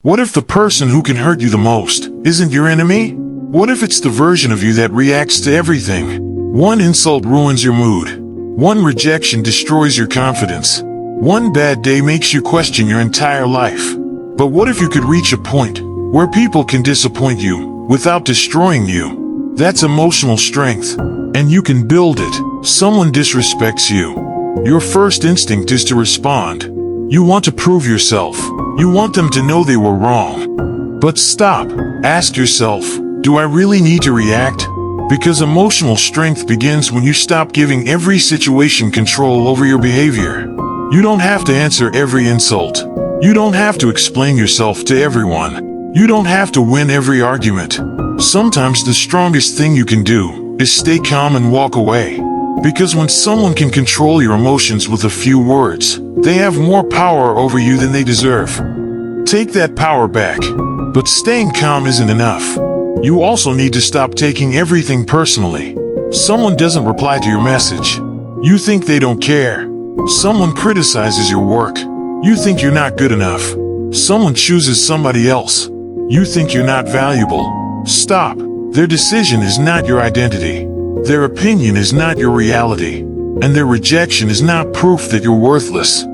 What if the person who can hurt you the most isn't your enemy? What if it's the version of you that reacts to everything? One insult ruins your mood. One rejection destroys your confidence. One bad day makes you question your entire life. But what if you could reach a point where people can disappoint you without destroying you? That's emotional strength, and you can build it. Someone disrespects you. Your first instinct is to respond. You want to prove yourself. You want them to know they were wrong. But stop. Ask yourself, do I really need to react? Because emotional strength begins when you stop giving every situation control over your behavior. You don't have to answer every insult. You don't have to explain yourself to everyone. You don't have to win every argument. Sometimes the strongest thing you can do is stay calm and walk away. Because when someone can control your emotions with a few words, they have more power over you than they deserve. Take that power back. But staying calm isn't enough. You also need to stop taking everything personally. Someone doesn't reply to your message. You think they don't care. Someone criticizes your work. You think you're not good enough. Someone chooses somebody else. You think you're not valuable. Stop. Their decision is not your identity. Their opinion is not your reality. And their rejection is not proof that you're worthless.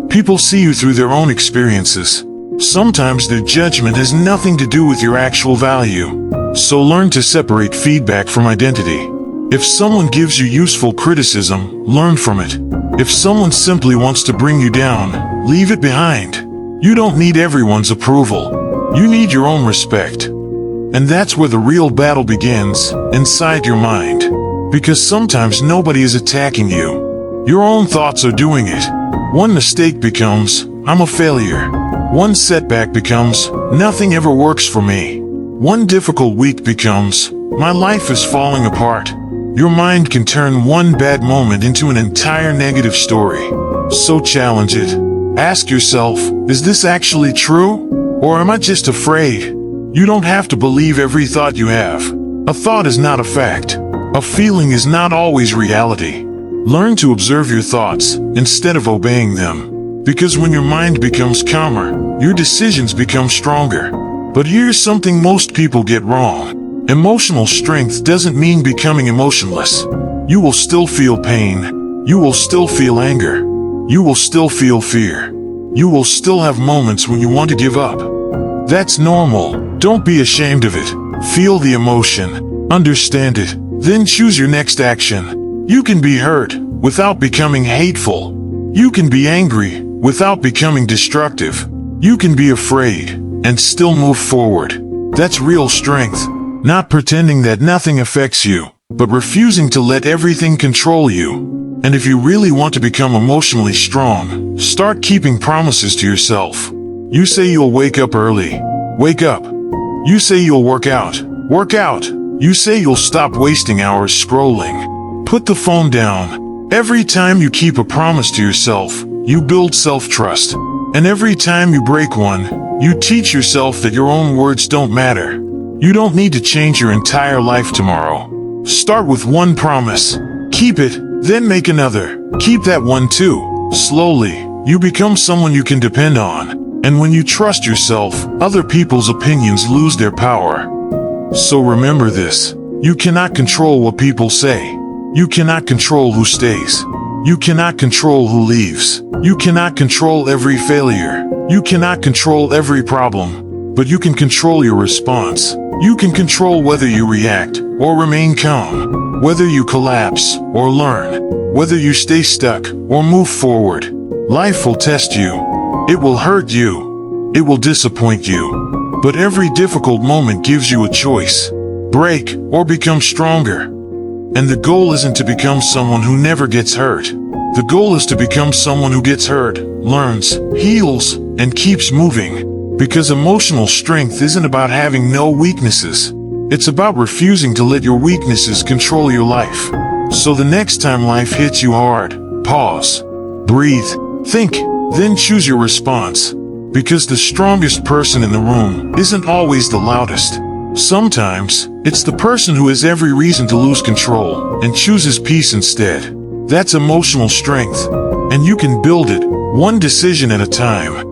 People see you through their own experiences. Sometimes their judgment has nothing to do with your actual value. So learn to separate feedback from identity. If someone gives you useful criticism, learn from it. If someone simply wants to bring you down, leave it behind. You don't need everyone's approval. You need your own respect. And that's where the real battle begins, inside your mind. Because sometimes nobody is attacking you. Your own thoughts are doing it. One mistake becomes, I'm a failure. One setback becomes, nothing ever works for me. One difficult week becomes, my life is falling apart. Your mind can turn one bad moment into an entire negative story. So challenge it. Ask yourself, is this actually true? Or am I just afraid? You don't have to believe every thought you have. A thought is not a fact. A feeling is not always reality. Learn to observe your thoughts instead of obeying them. Because when your mind becomes calmer, your decisions become stronger. But here's something most people get wrong. Emotional strength doesn't mean becoming emotionless. You will still feel pain. You will still feel anger. You will still feel fear. You will still have moments when you want to give up. That's normal. Don't be ashamed of it. Feel the emotion. Understand it. Then choose your next action. You can be hurt without becoming hateful. You can be angry without becoming destructive. You can be afraid and still move forward. That's real strength. Not pretending that nothing affects you, but refusing to let everything control you. And if you really want to become emotionally strong, start keeping promises to yourself. You say you'll wake up early. Wake up. You say you'll work out. Work out. You say you'll stop wasting hours scrolling. Put the phone down. Every time you keep a promise to yourself, you build self-trust. And every time you break one, you teach yourself that your own words don't matter. You don't need to change your entire life tomorrow. Start with one promise. Keep it, then make another. Keep that one too. Slowly, you become someone you can depend on. And when you trust yourself, other people's opinions lose their power. So remember this. You cannot control what people say. You cannot control who stays. You cannot control who leaves. You cannot control every failure. You cannot control every problem. But you can control your response. You can control whether you react or remain calm, whether you collapse or learn, whether you stay stuck or move forward. Life will test you. It will hurt you. It will disappoint you. But every difficult moment gives you a choice. Break or become stronger. And the goal isn't to become someone who never gets hurt. The goal is to become someone who gets hurt, learns, heals, and keeps moving. Because emotional strength isn't about having no weaknesses. It's about refusing to let your weaknesses control your life. So the next time life hits you hard, pause, breathe, think, then choose your response. Because the strongest person in the room isn't always the loudest. Sometimes, it's the person who has every reason to lose control and chooses peace instead. That's emotional strength. And you can build it, one decision at a time.